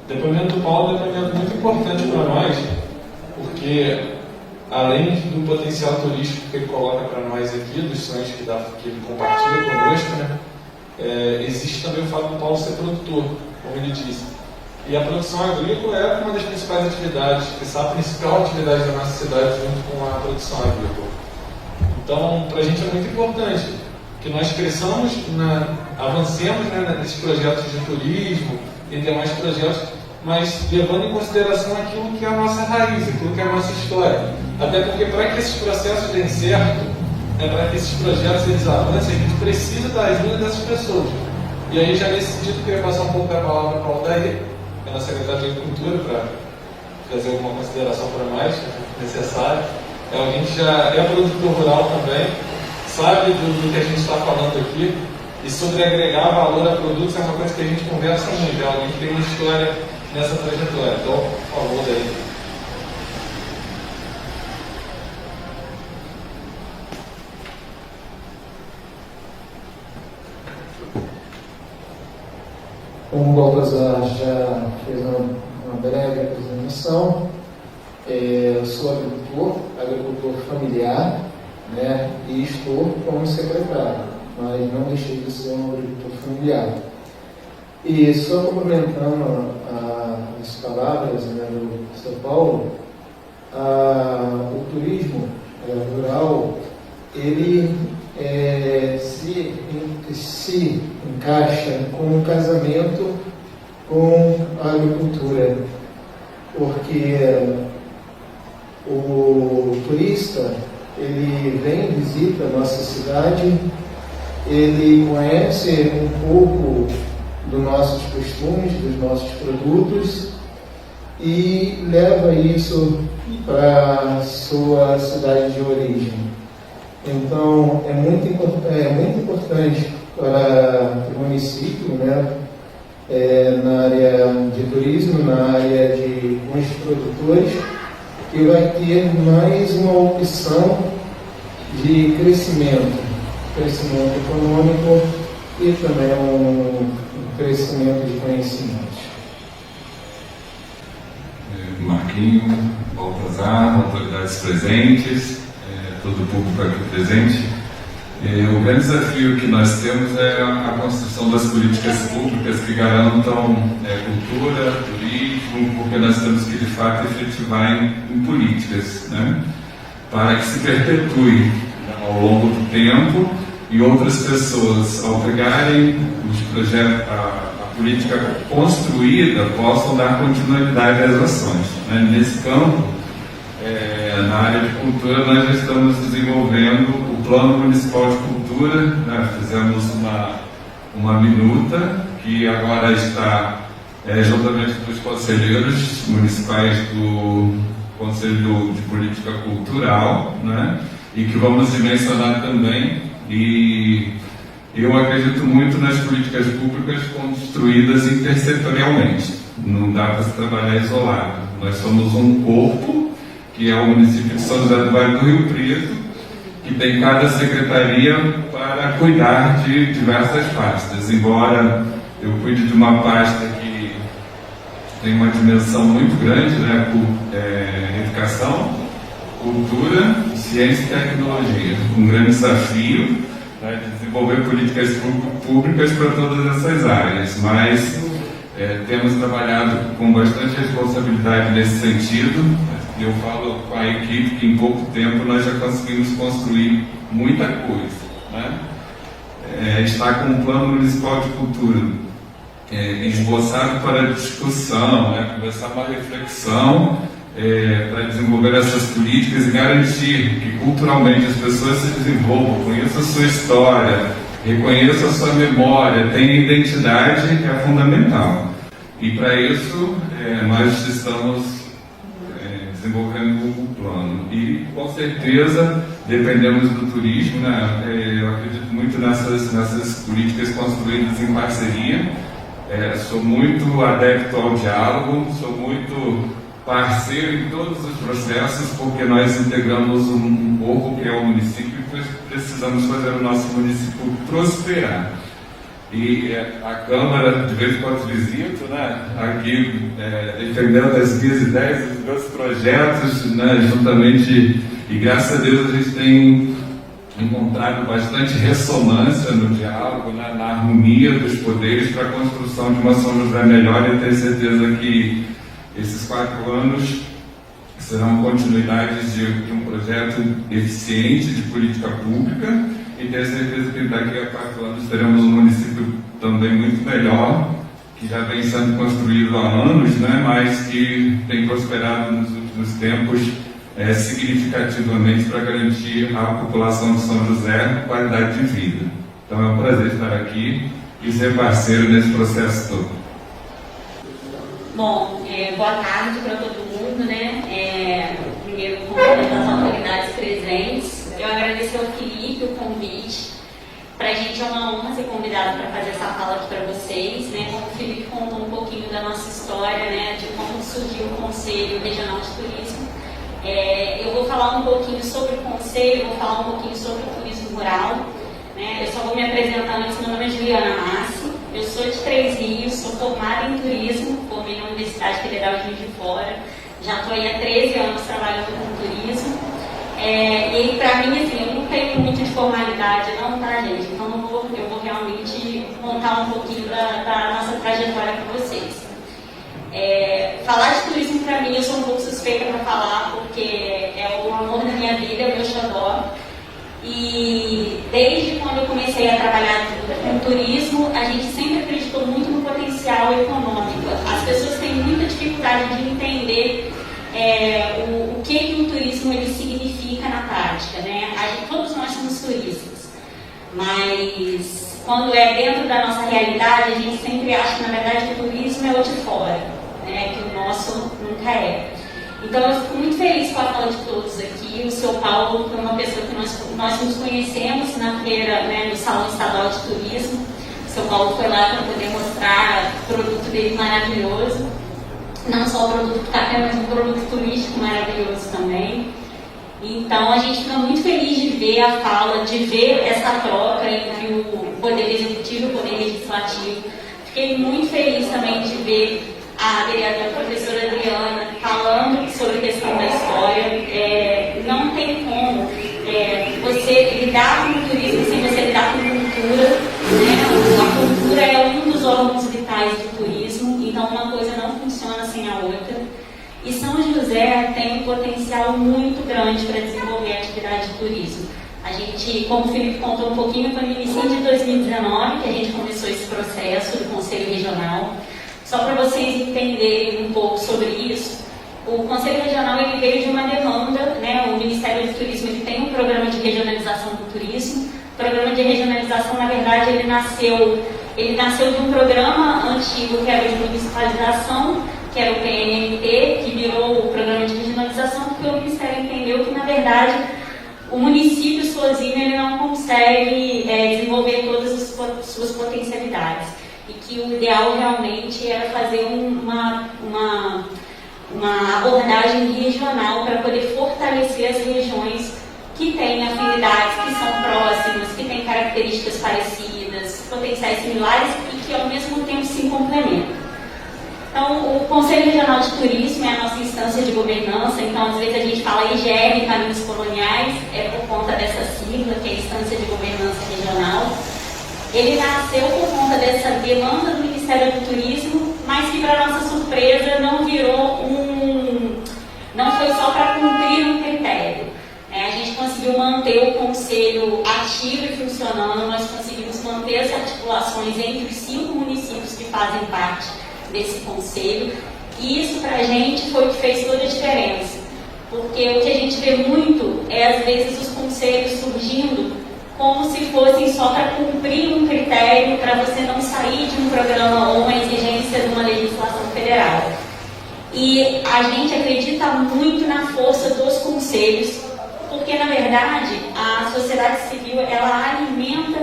Depoimento do Paulo é um depoimento muito importante para nós, porque além do potencial turístico que ele coloca para nós aqui, dos sonhos que ele compartilha conosco, né, existe também o fato do Paulo ser produtor, como ele disse. E a produção agrícola é uma das principais atividades, que é a principal atividade da nossa cidade junto com a produção agrícola. Então, para a gente é muito importante que nós cresçamos, avancemos, né, nesses projetos de turismo e demais projetos, mas levando em consideração aquilo que é a nossa raiz, aquilo que é a nossa história. Até porque para que esses processos deem certo, para que esses projetos eles avancem, a gente precisa da ajuda dessas pessoas. E aí, já nesse sentido, eu queria passar um pouco da palavra para o Aldair, que é a secretária de Agricultura, para fazer alguma consideração para mais, se necessário. É alguém que já é produtor rural também, sabe do que a gente está falando aqui, e sobre agregar valor a produtos é uma coisa que a gente conversa muito, é alguém que tem uma história nessa trajetória. Então, por favor, daí. Como o Baltazar já fez uma breve apresentação, eu sou agricultor familiar, né, e estou como secretário, mas não deixei de ser um agricultor familiar. E só complementando as palavras, né, do São Paulo, o turismo rural, ele se encaixa com um casamento com a agricultura, porque o turista, ele vem, visita a nossa cidade, ele conhece um pouco dos nossos costumes, dos nossos produtos e leva isso para a sua cidade de origem. Então, é muito importante para o município, né, na área de turismo, na área de bons produtores, que vai ter mais uma opção de crescimento econômico e também um crescimento de conhecimentos. Marquinho, Baltazar, autoridades presentes, todo o público aqui presente. O grande desafio que nós temos é a construção das políticas públicas que garantam cultura, turismo, porque nós temos que, de fato, efetivar em políticas, né, para que se perpetue ao longo do tempo e outras pessoas, ao pegarem os projetos, a política construída, possam dar continuidade às ações, né. Nesse campo, na área de cultura, nós já estamos desenvolvendo o Plano Municipal de Cultura, né? Fizemos uma minuta que agora está juntamente com os conselheiros municipais do Conselho de Política Cultural, né? E que vamos dimensionar também, e eu acredito muito nas políticas públicas construídas intersetorialmente, não dá para se trabalhar isolado. Nós somos um corpo, que é o município de São José do Vale do Rio Preto, que tem cada secretaria para cuidar de diversas pastas. Embora eu cuide de uma pasta que tem uma dimensão muito grande, né, educação, cultura, ciência e tecnologia. Um grande desafio, né, de desenvolver políticas públicas para todas essas áreas, mas temos trabalhado com bastante responsabilidade nesse sentido. Eu falo com a equipe que em pouco tempo nós já conseguimos construir muita coisa, né? Está com um plano municipal de cultura esboçado para discussão, né? Começar uma reflexão para desenvolver essas políticas e garantir que culturalmente as pessoas se desenvolvam, conheçam a sua história, reconheçam a sua memória, tenham identidade, que é fundamental. E para isso nós estamos desenvolvendo o plano. E, com certeza, dependemos do turismo, né? Eu acredito muito nessas políticas construídas em parceria. Sou muito adepto ao diálogo, sou muito parceiro em todos os processos, porque nós integramos um povo que é o município e precisamos fazer o nosso município prosperar. E a Câmara, de vez em quando visito, né, aqui defendendo as minhas ideias, os meus projetos, né, juntamente, e graças a Deus a gente tem encontrado bastante ressonância no diálogo, né, na harmonia dos poderes para a construção de uma São José melhor, e tenho certeza que esses 4 anos serão continuidades de um projeto eficiente de política pública, e tenho certeza que daqui a 4 anos teremos um município também muito melhor, que já vem sendo construído há anos, né, mas que tem prosperado nos últimos tempos significativamente para garantir à população de São José qualidade de vida. Então é um prazer estar aqui e ser parceiro nesse processo todo. Bom, boa tarde para todo mundo, né? Primeiro, cumprimento as autoridades presentes. Eu agradeço ao Felipe o convite. Para a gente é uma honra ser convidado para fazer essa fala aqui para vocês, né? Como o Felipe contou um pouquinho da nossa história, né? De como surgiu o Conselho Regional de Turismo. Eu vou falar um pouquinho sobre o Conselho, vou falar um pouquinho sobre o turismo rural, né? Eu só vou me apresentar antes. Meu nome é Juliana Massi, eu sou de Três Rios, sou formada em turismo, formei na Universidade Federal de Juiz de Fora, já estou aí há 13 anos trabalhando com turismo. E para mim, assim, eu não tenho muito de formalidade, não, tá, gente? Então eu vou realmente contar um pouquinho da nossa trajetória para vocês. Falar de turismo para mim, eu sou um pouco suspeita para falar, porque é o amor da minha vida, é o meu xodó. E desde quando eu comecei a trabalhar com turismo, a gente sempre acreditou muito no potencial econômico. As pessoas têm muita dificuldade de entender o que o turismo ele significa na prática, né? Todos nós somos turistas, mas quando é dentro da nossa realidade, a gente sempre acha que, na verdade, o turismo é o de fora, né? Que o nosso nunca é. Então, eu fico muito feliz com a fala de todos aqui. O seu Paulo foi uma pessoa que nós nos conhecemos na feira, né, no Salão Estadual de Turismo. O seu Paulo foi lá para poder mostrar o produto dele maravilhoso. Não só o produto do café, mas um produto turístico maravilhoso também. Então, a gente fica muito feliz de ver a fala, de ver essa troca entre o Poder Executivo e o Poder Legislativo. Fiquei muito feliz também de ver a vereadora professora Adriana falando sobre a questão da história. Não tem como você lidar com o turismo sem você lidar com cultura, né? A cultura é um dos órgãos vitais do turismo, então uma coisa não funciona sem a outra. E São José tem um potencial muito grande para desenvolver a atividade de turismo. A gente, como o Felipe contou um pouquinho, foi no início de 2019 que a gente começou esse processo do Conselho Regional. Só para vocês entenderem um pouco sobre isso, o Conselho Regional ele veio de uma demanda, né? O Ministério do Turismo ele tem um programa de regionalização do turismo. O programa de regionalização, na verdade, ele nasceu de um programa antigo que era o de municipalização, que era o PNMT, que virou o programa de regionalização, porque o Ministério entendeu que, na verdade, o município sozinho ele não consegue desenvolver todas as suas potencialidades. E que o ideal realmente era fazer uma abordagem regional para poder fortalecer as regiões que têm afinidades, que são próximas, que têm características parecidas, potenciais similares e que ao mesmo tempo se complementam. Então, o Conselho Regional de Turismo é a nossa instância de governança, então às vezes a gente fala IGR, Caminhos Coloniais, é por conta dessa sigla, que é a Instância de Governança Regional. Ele nasceu por conta dessa demanda do Ministério do Turismo, mas que, para nossa surpresa, não foi só para cumprir um critério. A gente conseguiu manter o Conselho ativo e funcionando, nós conseguimos manter as articulações entre os 5 municípios que fazem parte desse Conselho, e isso, para a gente, foi o que fez toda a diferença. Porque o que a gente vê muito é, às vezes, os conselhos surgindo como se fossem só para cumprir um critério, para você não sair de um programa ou uma exigência de uma legislação federal. E a gente acredita muito na força dos conselhos, porque, na verdade, a sociedade civil ela alimenta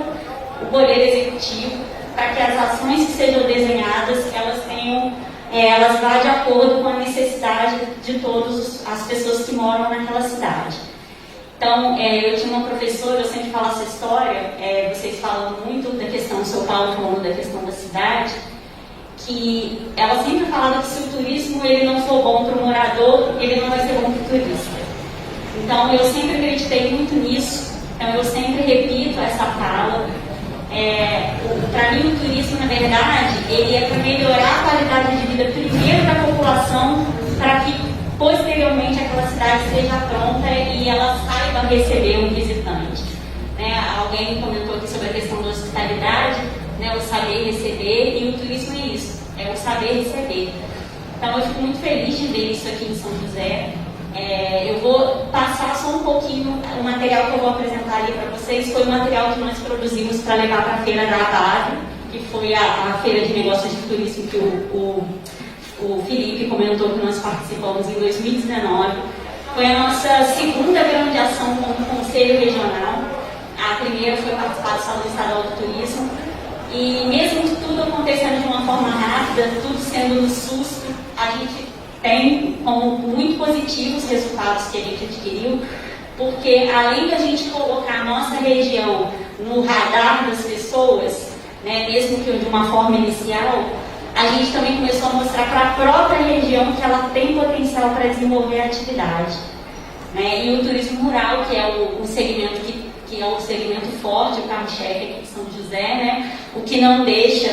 o poder executivo para que as ações que sejam desenhadas, elas vá de acordo com a necessidade de todas as pessoas que moram naquela cidade. Então, eu tinha uma professora, eu sempre falo essa história, vocês falam muito da questão, o seu Paulo falando da questão da cidade, que ela sempre falava que se o turismo ele não for bom para o morador, ele não vai ser bom para o turista. Então, eu sempre acreditei muito nisso, então eu sempre repito essa fala. Para mim, o turismo, na verdade, ele é para melhorar a qualidade de vida primeiro da população, para que posteriormente aquela cidade esteja pronta e ela saiba receber um visitante. Alguém comentou aqui sobre a questão da hospitalidade, o saber receber, e o turismo é isso, é o saber receber. Então eu fico muito feliz de ver isso aqui em São José. Eu vou passar só um pouquinho, o material que eu vou apresentar ali para vocês foi o material que nós produzimos para levar para a feira da ABAV, que foi a feira de negócios de turismo que o Felipe comentou que nós participamos em 2019. Foi a nossa segunda grande ação como Conselho Regional. A primeira foi participar do Salão Estadual do Turismo. E mesmo tudo acontecendo de uma forma rápida, tudo sendo no susto, a gente tem como muito positivos os resultados que a gente adquiriu, porque além da gente colocar a nossa região no radar das pessoas, mesmo que de uma forma inicial, a gente também começou a mostrar para a própria região que ela tem potencial para desenvolver a atividade. E o turismo rural, que é o segmento que é o segmento forte, o carro-chefe aqui de São José, o que não deixa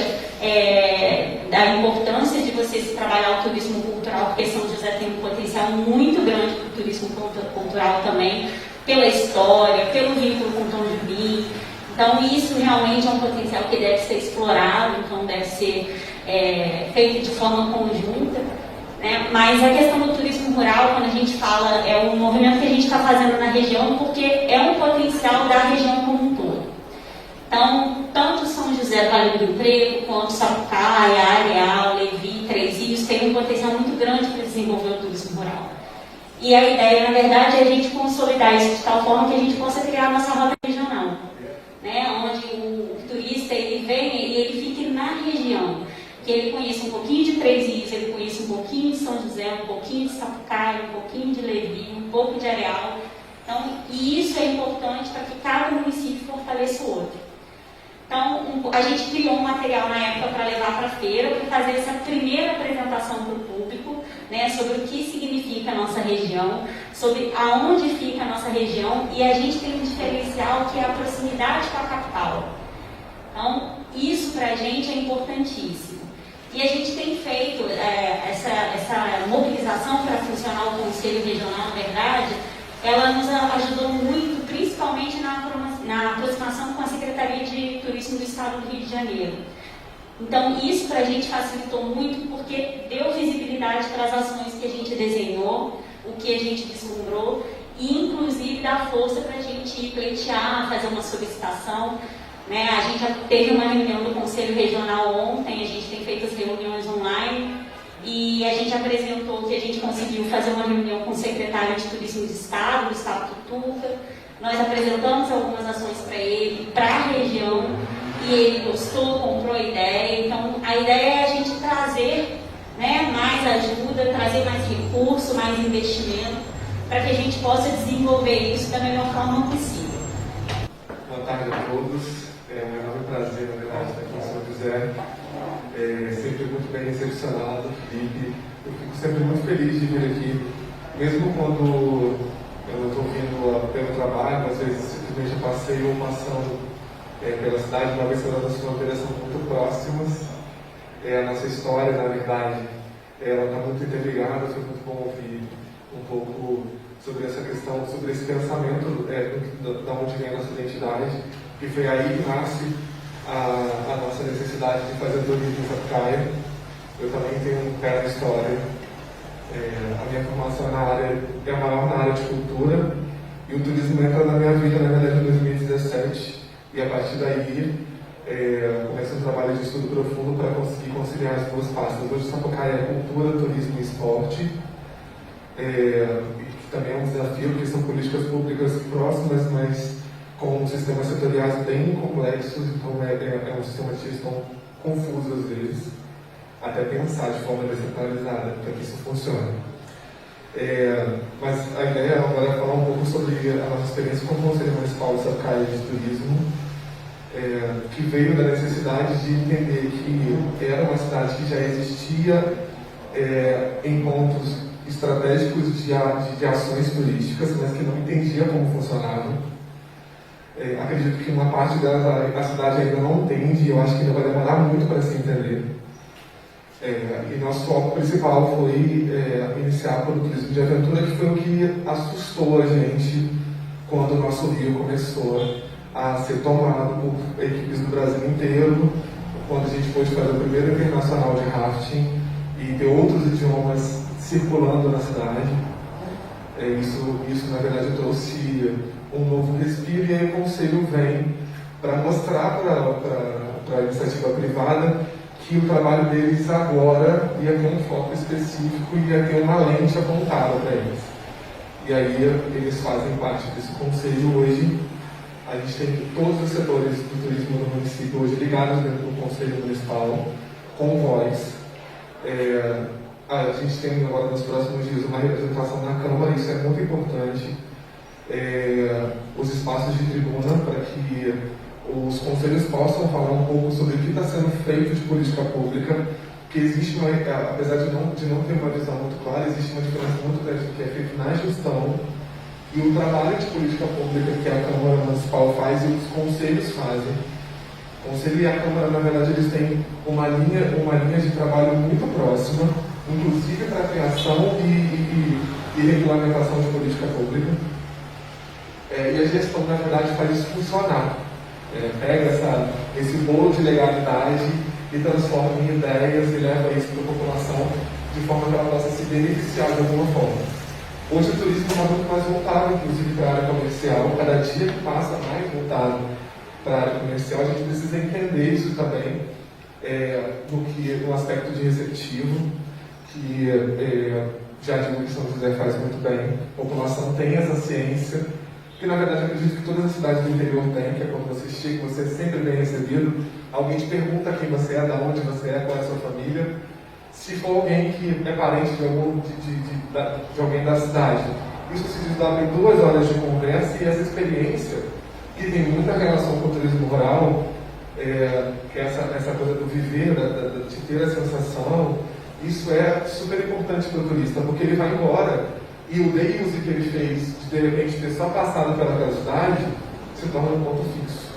da importância de você se trabalhar o turismo cultural, porque São José tem um potencial muito grande para o turismo cultural também, pela história, pelo vínculo com o Tom Jobim. Então isso realmente é um potencial que deve ser explorado, então deve ser feito de forma conjunta. Mas a questão do turismo rural, quando a gente fala, é um movimento que a gente está fazendo na região, porque é um potencial da região como um todo. Então, tanto São José do Vale do Rio Preto, quanto Sapucaia, Areal, Levi, Três Rios, tem um potencial muito grande para desenvolver o turismo rural. E a ideia, na verdade, é a gente consolidar isso de tal forma que a gente possa criar a nossa rota regional, onde o turista ele vem e ele fique na região, que ele conheça um pouquinho de Três Rios, ele conheça um pouquinho de São José, um pouquinho de Sapucaia, um pouquinho de Levi, um pouco de Areal. Então, e isso é importante para que cada município fortaleça o outro. Então, a gente criou um material na época para levar para a feira, para fazer essa primeira apresentação para o público, sobre o que significa a nossa região, sobre aonde fica a nossa região, e a gente tem um diferencial que é a proximidade com a capital. Então, isso para a gente é importantíssimo. E a gente tem feito essa mobilização para funcionar o Conselho Regional, na verdade, ela nos ajudou muito, principalmente na aproximação com a Secretaria de Turismo do Estado do Rio de Janeiro. Então, isso para a gente facilitou muito, porque deu visibilidade para as ações que a gente desenhou, o que a gente vislumbrou, e inclusive dá força para a gente pleitear, fazer uma solicitação. A gente já teve uma reunião do Conselho Regional ontem, a gente tem feito as reuniões online, e a gente apresentou que a gente conseguiu fazer uma reunião com o secretário de Turismo do Estado, Gustavo Tutuca. Nós apresentamos algumas ações para ele, para a região, e ele gostou, comprou a ideia. Então, a ideia é a gente trazer mais ajuda, trazer mais recurso, mais investimento, para que a gente possa desenvolver isso da melhor forma possível. Boa tarde a todos. É um enorme prazer, na verdade, estar aqui em São José. Sempre muito bem recepcionado, Felipe. Eu fico sempre muito feliz de vir aqui, mesmo quando eu não estou vindo pelo trabalho, às vezes simplesmente eu passeio ou passando pela cidade, uma vez que as nossas fronteiras são muito próximas. A nossa história, na verdade, ela está muito interligada. Foi muito bom ouvir um pouco sobre essa questão, sobre esse pensamento da onde vem a nossa identidade, e foi aí que nasce a nossa necessidade de fazer turismo em Sapucaia. Eu também tenho um pé na história. A minha formação é maior na área de cultura, e o turismo entra na minha vida, na verdade, em 2017, e a partir daí comecei um trabalho de estudo profundo para conseguir conciliar as duas pastas. Hoje Sapucaia é cultura, turismo e esporte, e também é um desafio, porque são políticas públicas próximas, mas com sistemas setoriais bem complexos, então é um sistema de gestão confuso às vezes, até pensar de forma descentralizada para que isso funcione. Mas a ideia agora é falar um pouco sobre a nossa experiência com o Conselho Municipal de Sapucaí de Turismo, que veio da necessidade de entender que era uma cidade que já existia em pontos estratégicos de ações turísticas, mas que não entendia como funcionava. Acredito que uma parte dela a cidade ainda não entende, e eu acho que ainda vai demorar muito para se entender. E nosso foco principal foi iniciar pelo turismo de aventura, que foi o que assustou a gente quando o nosso rio começou a ser tomado por equipes do Brasil inteiro, quando a gente pôde fazer o primeiro internacional de rafting e ter outros idiomas circulando na cidade. Isso na verdade trouxe um novo respiro, e aí o Conselho vem para mostrar para a iniciativa privada que o trabalho deles agora ia ter um foco específico e ia ter uma lente apontada para eles. E aí eles fazem parte desse conselho hoje. A gente tem todos os setores do turismo do município hoje ligados dentro do Conselho Municipal, com voz. A gente tem agora nos próximos dias uma representação na Câmara, isso é muito importante. Os espaços de tribuna para que os conselhos possam falar um pouco sobre o que está sendo feito de política pública, que existe apesar de não ter uma visão muito clara, existe uma diferença muito grande do que é feito na gestão e o trabalho de política pública que a Câmara Municipal faz e os conselhos fazem. O Conselho e a Câmara, na verdade, eles têm uma linha de trabalho muito próxima, inclusive para a criação e regulamentação de política pública. E a gestão, na verdade, faz isso funcionar. Pega esse bolo de legalidade e transforma em ideias e leva isso para a população de forma que ela possa se beneficiar de alguma forma. Hoje o turismo está muito mais voltado, inclusive, para a área comercial. Cada dia que passa mais voltado para a área comercial, a gente precisa entender isso também no aspecto de receptivo, que já digo que São José faz muito bem. A população tem essa ciência, que na verdade eu acredito que todas as cidades do interior têm, que é quando você chega, você é sempre bem recebido, alguém te pergunta quem você é, de onde você é, qual é a sua família. Se for alguém que é parente de alguém da cidade, isso se desdobra em 2 horas de conversa, e essa experiência, que tem muita relação com o turismo rural, que é essa coisa do viver, de ter a sensação, isso é super importante para o turista, porque ele vai embora e o day use que ele fez de repente ter só passado pelaquela cidade se torna um ponto fixo.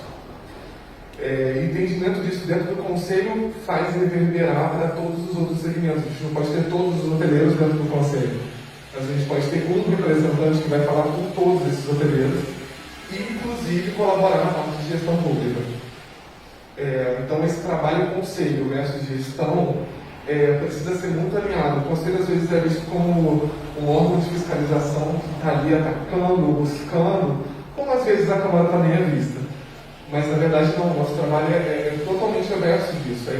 Entendimento disso dentro do conselho faz reverberar para todos os outros segmentos. A gente não pode ter todos os hoteleiros dentro do conselho, mas a gente pode ter um representante que vai falar com todos esses hoteleiros e inclusive colaborar na parte de gestão pública. Então esse trabalho conselho versus gestão precisa ser muito alinhado. O conselho às vezes é visto como um órgão de fiscalização que está ali atacando, buscando, como às vezes a Câmara também é vista. Mas na verdade não, o nosso trabalho é totalmente averso disso,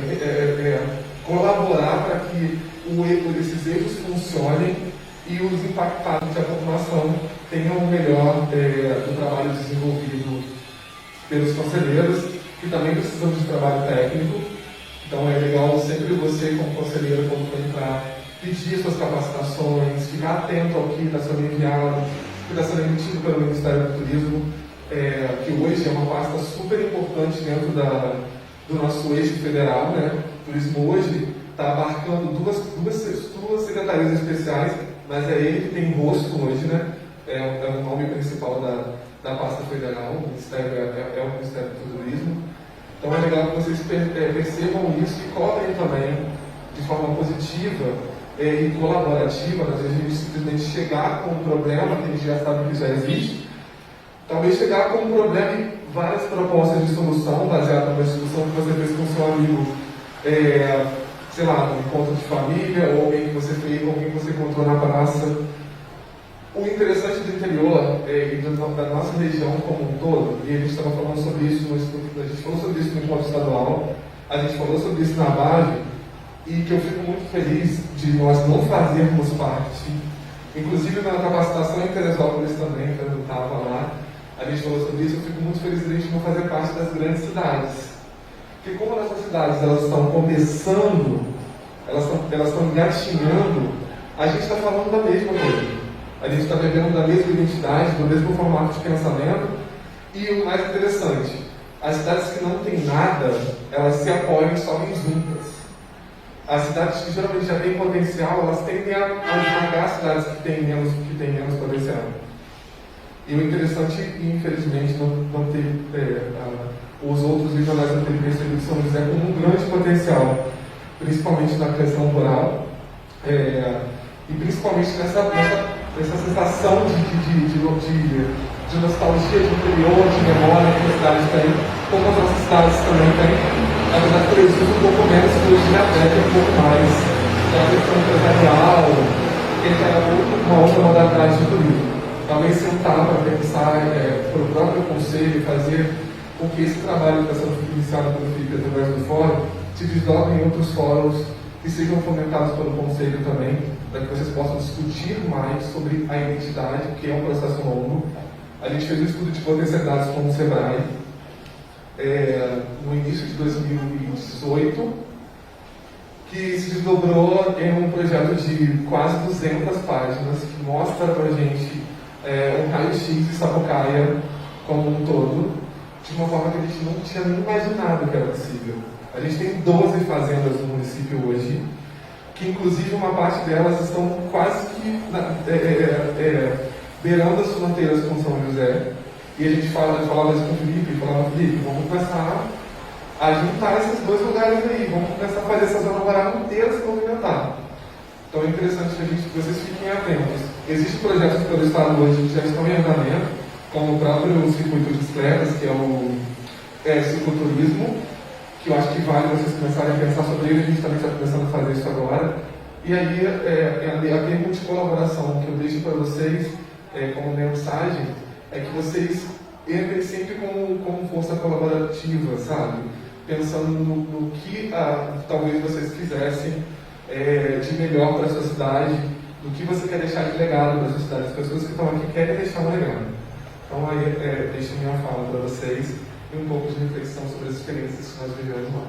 colaborar para que esses eixos funcionem e os impactados da população tenham o melhor do trabalho desenvolvido pelos conselheiros, que também precisam de trabalho técnico. Então é legal sempre você, como conselheiro, quando for entrar, pedir suas capacitações, ficar atento ao que está sendo enviado, que está sendo emitido pelo Ministério do Turismo, que hoje é uma pasta super importante dentro do nosso eixo federal, né? O turismo hoje está abarcando duas secretarias especiais, mas é ele que tem rosto hoje, né? É o nome principal da pasta federal, o Ministério é o Ministério do Turismo. Então é legal que vocês percebam isso e cobrem também de forma positiva e colaborativa. Às vezes a gente simplesmente chegar com um problema que a gente já sabe que já existe, talvez chegar com um problema e várias propostas de solução baseadas numa discussão que você fez com o seu amigo, sei lá, no encontro de família, ou alguém que você fez, ou alguém que você encontrou na praça. O interessante do interior e da nossa região como um todo, e a gente estava falando sobre isso a gente falou sobre isso no encontro estadual, a gente falou sobre isso na base, e que eu fico muito feliz de nós não fazermos parte, inclusive na capacitação em Teresópolis também, quando eu estava lá, a gente falou sobre isso. Eu fico muito feliz de a gente não fazer parte das grandes cidades, porque como nossas cidades elas estão começando, elas estão engatinhando a gente está falando da mesma coisa. A gente está bebendo da mesma identidade, do mesmo formato de pensamento. E o mais interessante, as cidades que não têm nada, elas se apoiam e sobem juntas. As cidades que geralmente já têm potencial, elas tendem a esmagar as cidades que têm menos potencial. E o interessante, infelizmente, não ter os outros visionários não terem percebido São José como um grande potencial, principalmente na questão rural, e principalmente nessa sensação de nostalgia de interior, de memória que a cidade tem, como as nossas cidades também têm. Na verdade, precisa um pouco menos, que hoje já tem um pouco mais da questão empresarial, que é uma outra modalidade de turismo. Talvez sentar para pensar para o próprio conselho, fazer com que esse trabalho que está sendo iniciado pelo Felipe através do fórum se desdobre em outros fóruns que sejam fomentados pelo conselho também, para que vocês possam discutir mais sobre a identidade, que é um processo longo. A gente fez um estudo de potencialidades com o Sebrae no início de 2018, que se desdobrou em um projeto de quase 200 páginas, que mostra para a gente um raio-x de Sapucaia como um todo, de uma forma que a gente não tinha nem imaginado que era possível. A gente tem 12 fazendas no município hoje, que inclusive uma parte delas estão quase que beirando as fronteiras com São José. E a gente falava isso com o Felipe, Felipe, vamos começar a juntar esses dois lugares aí, vamos começar a fazer essa zona rural inteira se movimentar. Então é interessante que vocês fiquem atentos. Existem projetos pelo Estado hoje que já estão em andamento, como o próprio Circuito de Bicicletas, que é o cicloturismo, que eu acho que vale vocês começarem a pensar sobre ele. A gente também está começando a fazer isso agora. E aí, a pergunta de colaboração que eu deixo para vocês como mensagem é que vocês entrem sempre como força colaborativa, sabe? Pensando no que talvez vocês quisessem de melhor para a sua cidade, do que você quer deixar de legado para a sua cidade. As pessoas que estão aqui querem deixar um legado. Então aí deixo minha fala para vocês e um pouco de reflexão sobre as experiências que nós vivemos lá.